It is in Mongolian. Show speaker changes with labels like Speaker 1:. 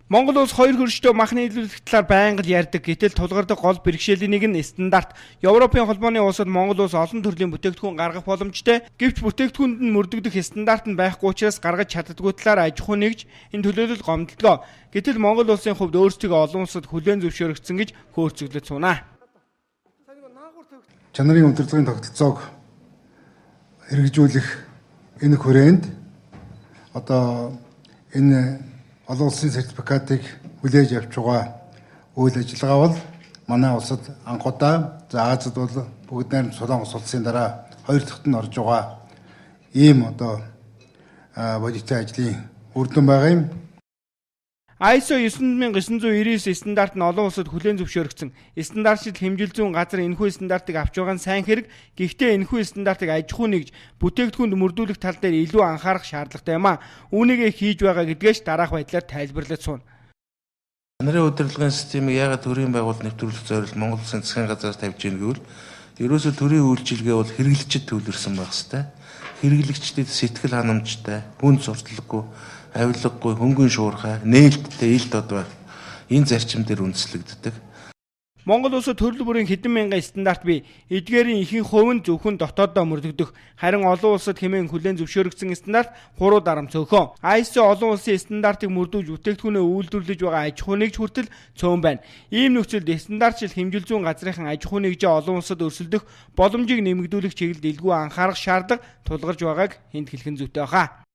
Speaker 1: Монгол улс хоёр хөрштэй махны нийлүүлэх талаар байнга ярьдаг. Гэтэл тулгардаг гол бэрхшээлийн нэг нь стандарт. Европын холбооны улсад Монгол улс олон төрлийн бүтээгдэхүүн гаргах боломжтой. Гэвч бүтээгдэхүүнд нь мөрдөгдөх стандарт нь байхгүй учраас гаргаж чаддаггүй талаар аж ахуй нэгж энэ төлөөлөл гомдлоо. Гэтэл Монгол улсын хувьд өөрсдөө олон улсад хүлээн зөвшөөрөгдсөн гэж хөөрцөглөж сунаа.
Speaker 2: Чанарын удирдлагын тогтолцоог хэрэгжүүлэх энэ хүрээнд одоо энэ олон улсын сертификатыг хүлээж авч байгаа үйл ажиллагаа бол манай улсад анхудаа за Азад бол бүгд найрамд Солонгос улсын дараа хоёр дахьт нь орж байгаа ийм одоо бодиттой ажлын үр дүн байгаа юм.
Speaker 1: ISO 9999 стандарт нь олон улсад хүлээн зөвшөөрөгдсөн. Стандартшил хэмжил зүүн газар энэхүү стандартыг авч байгаа нь сайн хэрэг. Гэхдээ энэхүү стандартыг аж ахуй нэгж бүтээгдэхүүнд мөрдүүлэх тал дээр илүү анхаарах шаардлагатай юм а. Үүнийгээ хийж байгаа гэдгээс дараах байдлаар тайлбарлаж суuna.
Speaker 3: Чанарын удирдлагын системийг яагаад төрийн байгууллага нэвтрүүлэх зорилт Монгол Улсын засгийн газраас тавьж ийн гэвэл ерөөсөө төрийн үйлчилгээ бол хэрэглэгчид төвлөрсөн байх хэвээр. Хэрэглэгчдэд сэтгэл ханамжтай, хүн сурталчилгагүй, авилгагүй, хөнгөн шуурхай, нээлттэй ил дод байх энэ зарчим дээр үндэслэгддэг.
Speaker 1: Монгол улсад төрөл бүрийн хэдэн мянган стандарт бий. Эдгээрийн ихэнх хувь нь зөвхөн дотооддоо мөрдөгдөх. Харин олон улсад хэмээн хүлээн зөвшөөрөгдсөн стандарт 3 дарам цөөхөн. ISO олон улсын стандартыг мөрдүүлж бүтээгдэхүүнээ үйлдвэрлэж байгаа аж ахуй нэгж хүртэл цөөн байна. Ийм нөхцөлд стандартшил хэмжил зүүн газрынхан аж ахуй нэгжээ олон улсад өрсөлдөх боломжийг нэмэгдүүлэх чиглэлд илгүй анхаарах шаардлага тулгарч байгааг хэнд хэлхэн зүйтэй байна.